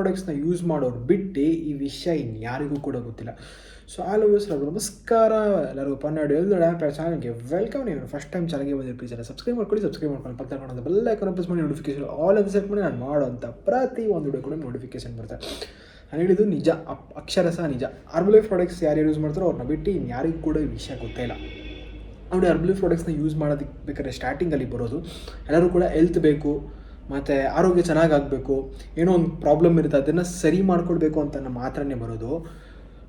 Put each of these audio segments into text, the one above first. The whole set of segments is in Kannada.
ಪ್ರಾಡಕ್ಟ್ಸ್ನ ಯೂಸ್ ಮಾಡೋರು ಬಿಟ್ಟು ಈ ವಿಷಯ ಇನ್ಯಾರಿಗೂ ಕೂಡ ಗೊತ್ತಿಲ್ಲ. ಸೊ ಆಲ್ವೇಸ್ ನಮಸ್ಕಾರ ಎಲ್ಲರಿಗೂ ಪನ್ನಡ ಹೇಳ್ದೋಣ ಚಾನಲ್ಗೆ ವೆಲ್ಕಮ್. ನೀವು ಫಸ್ಟ್ ಟೈಮ್ ಚಾನಲ್ಗೆ ಬಂದಿರೋ ಪ್ಲೀಸ್ ಎಲ್ಲ ಸಬ್ಸ್ಕ್ರೈಬ್ ಮಾಡ್ಕೊಂಡು ಪಕ್ಕದ ಮಾಡೋದು ಬೆಲ್ ಐಕಾನ್ ಪ್ರೆಸ್ ಮಾಡಿ ನೋಟಿಫಿಕೇಶನ್ ಆಲ್ ಅಂತ ಸೆಟ್ ಮಾಡಿ ನಾನು ಮಾಡೋಂಥ ಪ್ರತಿ ಒಂದು ವಿಡಿಯೋ ಕೂಡ ನೋಟಿಫಿಕೇಶನ್ ಬರುತ್ತೆ. ನಾನು ಹೇಳಿದ್ದು ನಿಜ, ಅಕ್ಷರಶಃ ನಿಜ. ಹರ್ಬಲೈಫ್ ಪ್ರಾಡಕ್ಟ್ಸ್ ಯಾರು ಯೂಸ್ ಮಾಡ್ತಾರೋ ಅವ್ರನ್ನ ಬಿಟ್ಟು ಇನ್ಯಾರಿಗೂ ಕೂಡ ಈ ವಿಷಯ ಗೊತ್ತೇ ಇಲ್ಲ. ನೋಡಿ, ಹರ್ಬಲೈಫ್ ಪ್ರಾಡಕ್ಟ್ಸ್ನ ಯೂಸ್ ಮಾಡೋದಕ್ಕೆ ಬೇಕಾದ್ರೆ ಸ್ಟಾರ್ಟಿಂಗಲ್ಲಿ ಬರೋದು ಎಲ್ಲರೂ ಕೂಡ ಹೆಲ್ತ್ ಬೇಕು ಮತ್ತು ಆರೋಗ್ಯ ಚೆನ್ನಾಗಾಗಬೇಕು, ಏನೋ ಒಂದು ಪ್ರಾಬ್ಲಮ್ ಇರುತ್ತೆ ಅದನ್ನು ಸರಿ ಮಾಡ್ಕೊಳ್ಬೇಕು ಅಂತ ಮಾತ್ರನೇ ಬರೋದು.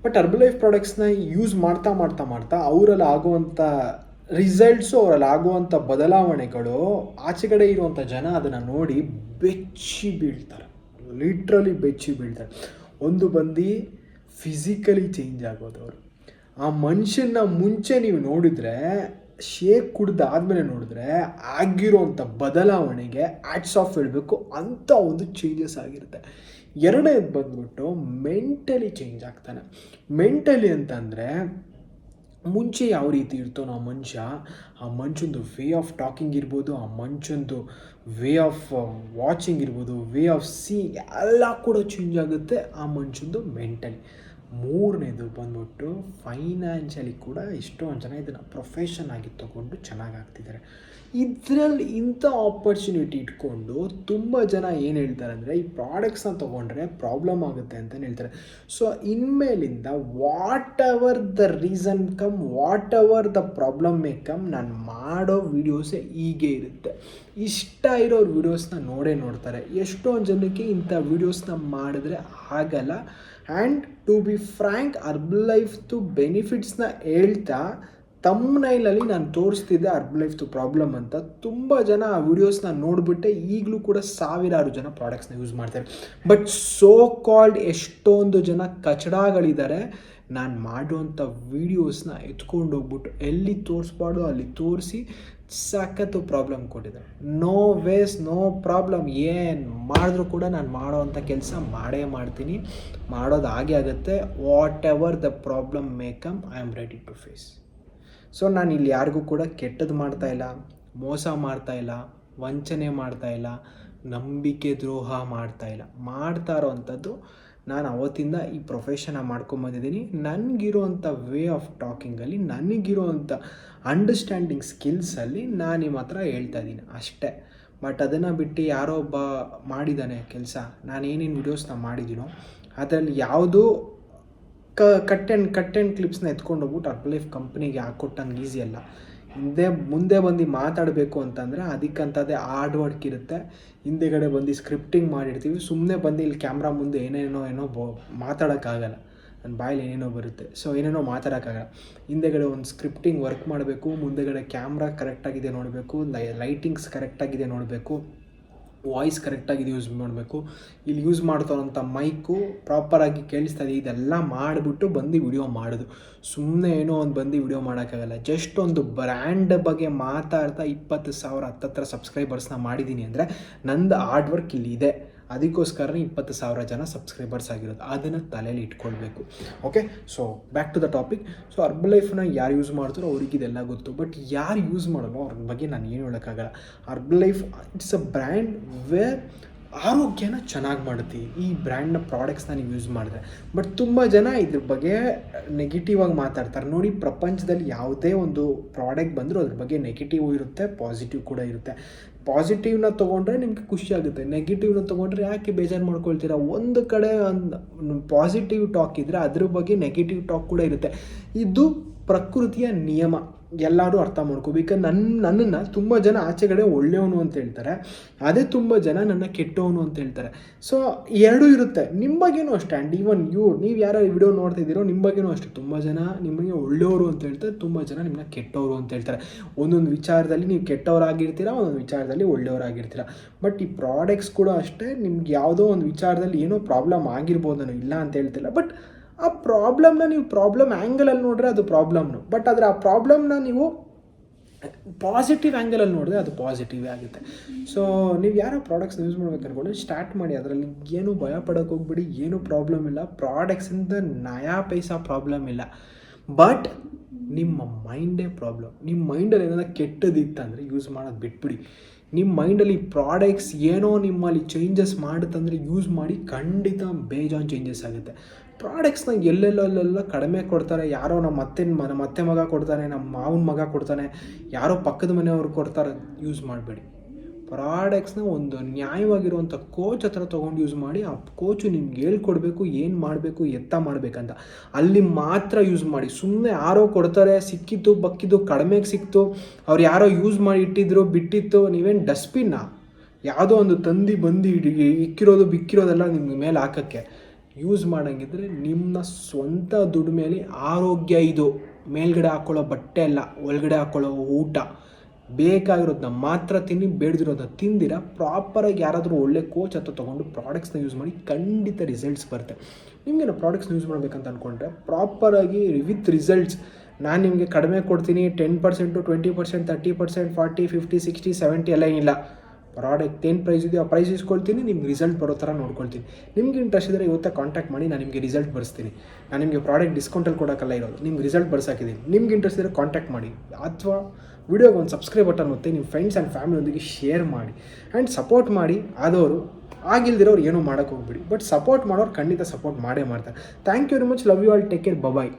ಬಟ್ ಹರ್ಬಲೈಫ್ ಪ್ರಾಡಕ್ಟ್ಸ್ನ ಯೂಸ್ ಮಾಡ್ತಾ ಮಾಡ್ತಾ ಮಾಡ್ತಾ ಅವರಲ್ಲಿ ಆಗುವಂಥ ರಿಸಲ್ಟ್ಸು, ಅವರಲ್ಲಿ ಆಗುವಂಥ ಬದಲಾವಣೆಗಳು ಆಚೆ ಕಡೆ ಇರುವಂಥ ಜನ ಅದನ್ನು ನೋಡಿ ಬೆಚ್ಚಿ ಬೀಳ್ತಾರೆ, ಲಿಟ್ರಲಿ ಬೆಚ್ಚಿ ಬೀಳ್ತಾರೆ. ಒಂದು ಬಂದು ಫಿಸಿಕಲಿ ಚೇಂಜ್ ಆಗೋದು. ಅವರು ಆ ಮನುಷ್ಯನ ಮುಂಚೆ ನೀವು ನೋಡಿದರೆ, ಶೇಕ್ ಕುಡ್ದಾದ್ಮೇಲೆ ನೋಡಿದ್ರೆ ಆಗಿರೋವಂಥ ಬದಲಾವಣೆಗೆ ಆ್ಯಟ್ಸ್ ಆಫ್ ಹೇಳಬೇಕು, ಅಂಥ ಒಂದು ಚೇಂಜಸ್ ಆಗಿರುತ್ತೆ. ಎರಡನೇದು ಬಂದ್ಬಿಟ್ಟು ಮೆಂಟಲಿ ಚೇಂಜ್ ಆಗ್ತಾನೆ. ಮೆಂಟಲಿ ಅಂತಂದರೆ ಮುಂಚೆ ಯಾವ ರೀತಿ ಇರ್ತಾನೋ ಆ ಮನುಷ್ಯಂದು ವೇ ಆಫ್ ಟಾಕಿಂಗ್ ಇರ್ಬೋದು, ಆ ಮನುಷ್ಯಂದು ವೇ ಆಫ್ ವಾಚಿಂಗ್ ಇರ್ಬೋದು, ವೇ ಆಫ್ ಸೀಯಿಂಗ್ ಎಲ್ಲ ಕೂಡ ಚೇಂಜ್ ಆಗುತ್ತೆ ಆ ಮನುಷ್ಯಂದು ಮೆಂಟಲಿ. ಮೂರನೇದು ಬಂದ್ಬಿಟ್ಟು ಫೈನಾನ್ಷಿಯಲಿ ಕೂಡ ಎಷ್ಟೊಂದು ಜನ ಇದನ್ನು ಪ್ರೊಫೆಷನ್ ಆಗಿ ತೊಗೊಂಡು ಚೆನ್ನಾಗಾಗ್ತಿದ್ದಾರೆ. ಇದರಲ್ಲಿ ಇಂಥ ಆಪರ್ಚುನಿಟಿ ಇಟ್ಕೊಂಡು ತುಂಬ ಜನ ಏನು ಹೇಳ್ತಾರೆ ಅಂದರೆ, ಈ ಪ್ರಾಡಕ್ಟ್ಸ್ನ ತೊಗೊಂಡ್ರೆ ಪ್ರಾಬ್ಲಮ್ ಆಗುತ್ತೆ ಅಂತಲೇ ಹೇಳ್ತಾರೆ. ಸೊ ಇನ್ಮೇಲಿಂದ whatever the reason come, whatever the problem may come, ನಾನು ಮಾಡೋ ವೀಡಿಯೋಸೇ ಹೀಗೆ ಇರುತ್ತೆ. ಇಷ್ಟ ಇರೋರು ವೀಡಿಯೋಸ್ನ ನೋಡ್ತಾರೆ. ಎಷ್ಟೊಂದು ಜನಕ್ಕೆ ಇಂಥ ವೀಡಿಯೋಸ್ನ ಮಾಡಿದ್ರೆ ಆಗಲ್ಲ. ಆ್ಯಂಡ್ ಟು ಬಿ ಫ್ರ್ಯಾಂಕ್, ಹರ್ಬಲೈಫ್ದು ಬೆನಿಫಿಟ್ಸ್ನ ಹೇಳ್ತಾ ತಮ್ನೈಲಲ್ಲಿ ನಾನು ತೋರಿಸ್ತಿದ್ದೆ ಹರ್ಬಲೈಫ್ದು ಪ್ರಾಬ್ಲಮ್ ಅಂತ. ತುಂಬ ಜನ ಆ ವಿಡಿಯೋಸ್ನ ನೋಡಿಬಿಟ್ಟೆ ಈಗಲೂ ಕೂಡ ಸಾವಿರಾರು ಜನ ಪ್ರಾಡಕ್ಟ್ಸ್ನ ಯೂಸ್ ಮಾಡ್ತಾರೆ. ಬಟ್ ಸೋ ಕಾಲ್ಡ್ ಎಷ್ಟೊಂದು ಜನ ಕಚಡಗಳಿದ್ದಾರೆ, ನಾನು ಮಾಡುವಂಥ ವೀಡಿಯೋಸ್ನ ಎತ್ಕೊಂಡು ಹೋಗ್ಬಿಟ್ಟು ಎಲ್ಲಿ ತೋರಿಸ್ಬಾರ್ದು ಅಲ್ಲಿ ತೋರಿಸಿ ಸಖತ್ತು ಪ್ರಾಬ್ಲಮ್ ಕೊಟ್ಟಿದ್ದಾರೆ. ನೋ ವೇಸ್ ನೋ ಪ್ರಾಬ್ಲಮ್, ಏನು ಮಾಡಿದ್ರೂ ಕೂಡ ನಾನು ಮಾಡೋವಂಥ ಕೆಲಸ ಮಾಡೇ ಮಾಡ್ತೀನಿ, ಮಾಡೋದು ಹಾಗೆ ಆಗುತ್ತೆ. Whatever the problem may come, I am ready to face. So ನಾನು ಇಲ್ಲಿ ಯಾರಿಗೂ ಕೂಡ ಕೆಟ್ಟದ್ದು ಮಾಡ್ತಾಯಿಲ್ಲ, ಮೋಸ ಮಾಡ್ತಾಯಿಲ್ಲ, ವಂಚನೆ ಮಾಡ್ತಾಯಿಲ್ಲ, ನಂಬಿಕೆ ದ್ರೋಹ ಮಾಡ್ತಾಯಿಲ್ಲ. ಮಾಡ್ತಾ ಇರೋವಂಥದ್ದು ನಾನು ಅವತ್ತಿಂದ ಈ ಪ್ರೊಫೆಷನ್ನ ಮಾಡ್ಕೊಂಬಂದಿದ್ದೀನಿ. ನನಗಿರುವಂಥ ವೇ ಆಫ್ ಟಾಕಿಂಗಲ್ಲಿ, ನನಗಿರುವಂಥ ಅಂಡರ್ಸ್ಟ್ಯಾಂಡಿಂಗ್ ಸ್ಕಿಲ್ಸಲ್ಲಿ ನಾನು ನಿಮ್ಮ ಹತ್ರ ಹೇಳ್ತಾ ಇದ್ದೀನಿ ಅಷ್ಟೇ. ಬಟ್ ಅದನ್ನು ಬಿಟ್ಟು ಯಾರೋ ಒಬ್ಬ ಮಾಡಿದ್ದಾನೆ ಕೆಲಸ, ನಾನು ಏನೇನು ವೀಡಿಯೋಸ್ನ ಮಾಡಿದ್ದೀನೋ ಅದರಲ್ಲಿ ಯಾವುದೂ ಕಟ್ ಆ್ಯಂಡ್ ಕ್ಲಿಪ್ಸ್ನ ಎತ್ಕೊಂಡು ಹೋಗ್ಬಿಟ್ಟು ಹರ್ಬಲೈಫ್ ಕಂಪ್ನಿಗೆ ಹಾಕ್ಕೊಟ್ಟಂಗೆ ಈಸಿ ಅಲ್ಲ. ಮುಂದೆ ಬಂದು ಮಾತಾಡಬೇಕು ಅಂತಂದರೆ ಅದಕ್ಕಂಥದ್ದೇ ಹಾರ್ಡ್ ವರ್ಕ್ ಇರುತ್ತೆ. ಹಿಂದೆಗಡೆ ಬಂದು ಸ್ಕ್ರಿಪ್ಟಿಂಗ್ ಮಾಡಿರ್ತೀವಿ. ಸುಮ್ಮನೆ ಬಂದು ಇಲ್ಲಿ ಕ್ಯಾಮ್ರಾ ಮುಂದೆ ಏನೇನೋ ಮಾತಾಡೋಕ್ಕಾಗಲ್ಲ, ನನ್ನ ಬಾಯಲ್ಲಿ ಏನೇನೋ ಬರುತ್ತೆ. ಸೊ ಏನೇನೋ ಮಾತಾಡೋಕ್ಕಾಗಲ್ಲ. ಹಿಂದೆಗಡೆ ಒಂದು ಸ್ಕ್ರಿಪ್ಟಿಂಗ್ ವರ್ಕ್ ಮಾಡಬೇಕು, ಮುಂದೆಗಡೆ ಕ್ಯಾಮ್ರಾ ಕರೆಕ್ಟಾಗಿದೆ ನೋಡಬೇಕು, ಲೈಟಿಂಗ್ಸ್ ಕರೆಕ್ಟಾಗಿದೆ ನೋಡಬೇಕು, ವಾಯ್ಸ್ ಕರೆಕ್ಟಾಗಿದೆ ಯೂಸ್ ಮಾಡಬೇಕು, ಇಲ್ಲಿ ಯೂಸ್ ಮಾಡ್ತಾರಂಥ ಮೈಕು ಪ್ರಾಪರಾಗಿ ಕೇಳಿಸ್ತಾ ಇದೆ, ಇದೆಲ್ಲ ಮಾಡಿಬಿಟ್ಟು ಬಂದು ವಿಡಿಯೋ ಮಾಡೋದು. ಸುಮ್ಮನೆ ಏನೋ ಒಂದು ಬಂದು ವಿಡಿಯೋ ಮಾಡೋಕ್ಕಾಗಲ್ಲ. ಜಸ್ಟ್ ಒಂದು ಬ್ರ್ಯಾಂಡ್ ಬಗ್ಗೆ ಮಾತಾಡ್ತಾ 20,000 ಹತ್ತತ್ರ ಸಬ್ಸ್ಕ್ರೈಬರ್ಸ್ನ ಮಾಡಿದ್ದೀನಿ ಅಂದರೆ ನಂದು ಹಾರ್ಡ್ ವರ್ಕ್ ಇಲ್ಲಿ ಇದೆ. ಅದಕ್ಕೋಸ್ಕರನೇ 20,000 ಜನ ಸಬ್ಸ್ಕ್ರೈಬರ್ಸ್ ಆಗಿರೋದು. ಅದನ್ನು ತಲೆಯಲ್ಲಿ ಇಟ್ಕೊಳ್ಬೇಕು. Okay, so back to the topic. So ಹರ್ಬಲೈಫ್ನ ಯಾರು ಯೂಸ್ ಮಾಡ್ತಾರೋ ಅವ್ರಿಗೆ ಇದೆಲ್ಲ ಗೊತ್ತು. ಬಟ್ ಯಾರು ಯೂಸ್ ಮಾಡಲ್ಲ ಅವ್ರ ಬಗ್ಗೆ ನಾನು ಏನು ಹೇಳೋಕ್ಕಾಗಲ್ಲ. Herbalife it's a brand where ಆರೋಗ್ಯನ ಚೆನ್ನಾಗಿ ಮಾಡುತ್ತೆ ಈ ಬ್ರ್ಯಾಂಡ್ನ ಪ್ರಾಡಕ್ಟ್ಸ್ನ ನೀವು ಯೂಸ್ ಮಾಡಿದ್ರೆ. ಬಟ್ ತುಂಬ ಜನ ಇದ್ರ ಬಗ್ಗೆ ನೆಗೆಟಿವ್ ಆಗಿ ಮಾತಾಡ್ತಾರೆ. ನೋಡಿ, ಪ್ರಪಂಚದಲ್ಲಿ ಯಾವುದೇ ಒಂದು ಪ್ರಾಡಕ್ಟ್ ಬಂದರೂ ಅದ್ರ ಬಗ್ಗೆ ನೆಗೆಟಿವ್ ಇರುತ್ತೆ, ಪಾಸಿಟಿವ್ ಕೂಡ ಇರುತ್ತೆ. ಪಾಸಿಟಿವ್ನ ತೊಗೊಂಡ್ರೆ ನಿಮಗೆ ಖುಷಿ ಆಗುತ್ತೆ, ನೆಗೆಟಿವ್ನ ತೊಗೊಂಡ್ರೆ ಯಾಕೆ ಬೇಜಾರು ಮಾಡ್ಕೊಳ್ತೀರಾ. ಒಂದು ಕಡೆ ಒಂದು ಪಾಸಿಟಿವ್ ಟಾಕ್ ಇದ್ದರೆ ಅದ್ರ ಬಗ್ಗೆ ನೆಗೆಟಿವ್ ಟಾಕ್ ಕೂಡ ಇರುತ್ತೆ. ಇದು ಪ್ರಕೃತಿಯ ನಿಯಮ, ಎಲ್ಲರೂ ಅರ್ಥ ಮಾಡ್ಕೋಬೇಕು. ನನ್ನನ್ನು ತುಂಬ ಜನ ಆಚೆ ಕಡೆ ಒಳ್ಳೆಯವನು ಅಂತ ಹೇಳ್ತಾರೆ, ಅದೇ ತುಂಬ ಜನ ನನ್ನ ಕೆಟ್ಟವನು ಅಂತ ಹೇಳ್ತಾರೆ. ಸೊ ಎರಡೂ ಇರುತ್ತೆ. ನಿಮ್ಮ ಬಗ್ಗೆನೂ ಅಷ್ಟೇ. ಆ್ಯಂಡ್ ಈವನ್ ನೀವು ಯಾರು ವಿಡಿಯೋ ನೋಡ್ತಿದ್ದೀರೋ ನಿಮ್ಮ ಬಗ್ಗೆನೂ ಅಷ್ಟೇ. ತುಂಬ ಜನ ನಿಮಗೆ ಒಳ್ಳೆಯವರು ಅಂತ ಹೇಳ್ತಾರೆ, ತುಂಬ ಜನ ನಿಮ್ಮನ್ನ ಕೆಟ್ಟವರು ಅಂತ ಹೇಳ್ತಾರೆ. ಒಂದೊಂದು ವಿಚಾರದಲ್ಲಿ ನೀವು ಕೆಟ್ಟವರಾಗಿರ್ತೀರ, ಒಂದೊಂದು ವಿಚಾರದಲ್ಲಿ ಒಳ್ಳೆಯವರಾಗಿರ್ತೀರ. ಬಟ್ ಈ ಪ್ರಾಡಕ್ಟ್ಸ್ ಕೂಡ ಅಷ್ಟೇ. ನಿಮ್ಗೆ ಯಾವುದೋ ಒಂದು ವಿಚಾರದಲ್ಲಿ ಏನೋ ಪ್ರಾಬ್ಲಮ್ ಆಗಿರ್ಬೋದು, ನಾನು ಇಲ್ಲ ಅಂತ ಹೇಳ್ತಿಲ್ಲ. ಬಟ್ ಆ ಪ್ರಾಬ್ಲಮ್ನ ನೀವು ಪ್ರಾಬ್ಲಮ್ ಆ್ಯಂಗಲಲ್ಲಿ ನೋಡಿದ್ರೆ ಅದು ಪ್ರಾಬ್ಲಮ್ನು. ಬಟ್ ಆದರೆ ಆ ಪ್ರಾಬ್ಲಮ್ನ ನೀವು ಪಾಸಿಟಿವ್ ಆ್ಯಂಗಲಲ್ಲಿ ನೋಡಿದ್ರೆ ಅದು ಪಾಸಿಟಿವೇ ಆಗುತ್ತೆ. ಸೊ ನೀವು ಯಾರೋ ಪ್ರಾಡಕ್ಟ್ಸ್ನ ಯೂಸ್ ಮಾಡ್ಬೇಕು ಅನ್ಕೊಂಡು ಸ್ಟಾರ್ಟ್ ಮಾಡಿ. ಅದರಲ್ಲಿ ಏನೂ ಭಯ ಪಡೋಕ್ಕೆ ಹೋಗ್ಬಿಡಿ, ಏನೂ ಪ್ರಾಬ್ಲಮ್ ಇಲ್ಲ. ಪ್ರಾಡಕ್ಟ್ಸಿಂದ ನಯಾ ಪೈಸಾ ಪ್ರಾಬ್ಲಮ್ ಇಲ್ಲ. ಬಟ್ ನಿಮ್ಮ ಮೈಂಡೇ ಪ್ರಾಬ್ಲಮ್. ನಿಮ್ಮ ಮೈಂಡಲ್ಲಿ ಏನಾದ್ರು ಕೆಟ್ಟದಿತ್ತಂದರೆ ಯೂಸ್ ಮಾಡೋದು ಬಿಟ್ಬಿಡಿ. ನಿಮ್ಮ ಮೈಂಡಲ್ಲಿ ಪ್ರಾಡಕ್ಟ್ಸ್ ಏನೋ ನಿಮ್ಮಲ್ಲಿ ಚೇಂಜಸ್ ಮಾಡುತ್ತಂದರೆ ಯೂಸ್ ಮಾಡಿ, ಖಂಡಿತ ಬೇಜಾನ್ ಚೇಂಜಸ್ ಆಗುತ್ತೆ. ಪ್ರಾಡಕ್ಟ್ಸ್ನ ಎಲ್ಲೆಲ್ಲ ಕಡಿಮೆ ಕೊಡ್ತಾರೆ, ಯಾರೋ ನಮ್ಮ ಅತ್ತೆ ಮಗ ಕೊಡ್ತಾನೆ, ನಮ್ಮ ಮಾವನ ಮಗ ಕೊಡ್ತಾನೆ, ಯಾರೋ ಪಕ್ಕದ ಮನೆಯವ್ರು ಕೊಡ್ತಾರೆ, ಯೂಸ್ ಮಾಡಬೇಡಿ. ಪ್ರಾಡಕ್ಟ್ಸ್ನ ಒಂದು ನ್ಯಾಯವಾಗಿರುವಂಥ ಕೋಚ್ ಹತ್ರ ತೊಗೊಂಡು ಯೂಸ್ ಮಾಡಿ. ಆ ಕೋಚು ನಿಮ್ಗೆ ಹೇಳ್ಕೊಡ್ಬೇಕು ಏನು ಮಾಡಬೇಕು, ಎತ್ತ ಮಾಡಬೇಕಂತ. ಅಲ್ಲಿ ಮಾತ್ರ ಯೂಸ್ ಮಾಡಿ. ಸುಮ್ಮನೆ ಯಾರೋ ಕೊಡ್ತಾರೆ, ಸಿಕ್ಕಿತ್ತು ಬಕ್ಕಿದ್ದು ಕಡಿಮೆಗೆ ಸಿಕ್ತು, ಅವ್ರು ಯಾರೋ ಯೂಸ್ ಮಾಡಿ ಇಟ್ಟಿದ್ರು ಬಿಟ್ಟಿತ್ತು, ನೀವೇನು ಡಸ್ಟ್ಬಿನ್ನ? ಯಾವುದೋ ಒಂದು ಬಂದು ಇಕ್ಕಿರೋದು ಬಿಕ್ಕಿರೋದೆಲ್ಲ ನಿಮ್ಮ ಮೇಲೆ ಹಾಕೋಕ್ಕೆ. ಯೂಸ್ ಮಾಡೋಂಗಿದ್ರೆ ನಿಮ್ಮ ಸ್ವಂತ ದುಡ್ಡು ಮೇಲೆ ಆರೋಗ್ಯ. ಇದು ಮೇಲ್ಗಡೆ ಹಾಕ್ಕೊಳ್ಳೋ ಬಟ್ಟೆ ಅಲ್ಲ, ಒಳಗಡೆ ಹಾಕ್ಕೊಳ್ಳೋ ಊಟ. ಬೇಕಾಗಿರೋದನ್ನ ಮಾತ್ರ ತಿನ್ನಿ, ಬೇಡದಿರೋದನ್ನ ತಿಂದಿರ ಪ್ರಾಪರಾಗಿ ಯಾರಾದರೂ ಒಳ್ಳೆ ಕೋಚ್ ಹತ್ರ ತೊಗೊಂಡು ಪ್ರಾಡಕ್ಟ್ಸ್ನ ಯೂಸ್ ಮಾಡಿ, ಖಂಡಿತ ರಿಸಲ್ಟ್ಸ್ ಬರುತ್ತೆ. ನಿಮಗೇನು ಪ್ರಾಡಕ್ಟ್ಸ್ನ ಯೂಸ್ ಮಾಡಬೇಕಂತ ಅಂದ್ಕೊಂಡ್ರೆ ಪ್ರಾಪರಾಗಿ ವಿತ್ ರಿಸಲ್ಟ್ಸ್. ನಾನು ನಿಮಗೆ ಕಡಿಮೆ ಕೊಡ್ತೀನಿ, 10%, 20%, 30%, 40, 50, 60, 70 ಎಲ್ಲ ಏನಿಲ್ಲ. ಪ್ರಾಡಕ್ಟ್ ಏನು ಪ್ರೈಸ್ ಇದೆಯೋ ಆ ಪ್ರೈಸ್ ಇಸ್ಕೊಳ್ತೀನಿ, ನಿಮ್ಗೆ ರಿಸಲ್ಟ್ ಬರೋ ಥರ ನೋಡ್ಕೊಳ್ತೀನಿ. ನಿಮ್ಗೆ ಇಂಟ್ರೆಸ್ಟ್ ಇದ್ದರೆ ಇವತ್ತೇ ಕಾಂಟ್ಯಾಕ್ಟ್ ಮಾಡಿ, ನಾನು ನಿಮಗೆ ರಿಸಲ್ಟ್ ಬರ್ಸ್ತೀನಿ. ನಾನು ನಿಮಗೆ ಪ್ರಾಡಕ್ಟ್ ಡಿಸ್ಕೌಂಟಲ್ಲಿ ಕೊಡೋಕ್ಕಲ್ಲ ಇರೋದು, ನಿಮ್ಗೆ ರಿಸಲ್ಟ್ ಬರ್ಸಾಕಿದ್ದೀನಿ. ನಿಮ್ಗೆ ಇಂಟ್ರೆಸ್ಟ್ ಇದ್ದರೆ ಕಾಂಟ್ಯಾಕ್ಟ್ ಮಾಡಿ, ಅಥವಾ ವಿಡಿಯೋಗೆ ಒಂದು ಸಬ್ಸ್ಕ್ರೈಬ್ ಬಟನ್ ಒತ್ತಿ ನಿಮ್ಮ ಫ್ರೆಂಡ್ಸ್ ಆ್ಯಂಡ್ ಫ್ಯಾಮಿಲಿಯೊಂದಿಗೆ ಶೇರ್ ಮಾಡಿ ಆ್ಯಂಡ್ ಸಪೋರ್ಟ್ ಮಾಡಿ. ಆದವರು ಆಗಿಲ್ದಿರೋರು ಏನೂ ಮಾಡೋಕ್ಕೆ ಹೋಗ್ಬಿಡಿ, ಬಟ್ ಸಪೋರ್ಟ್ ಮಾಡೋರು ಖಂಡಿತ ಸಪೋರ್ಟ್ ಮಾಡೇ ಮಾಡ್ತಾರೆ. Thank you very much. Love you all. Take care. Bye.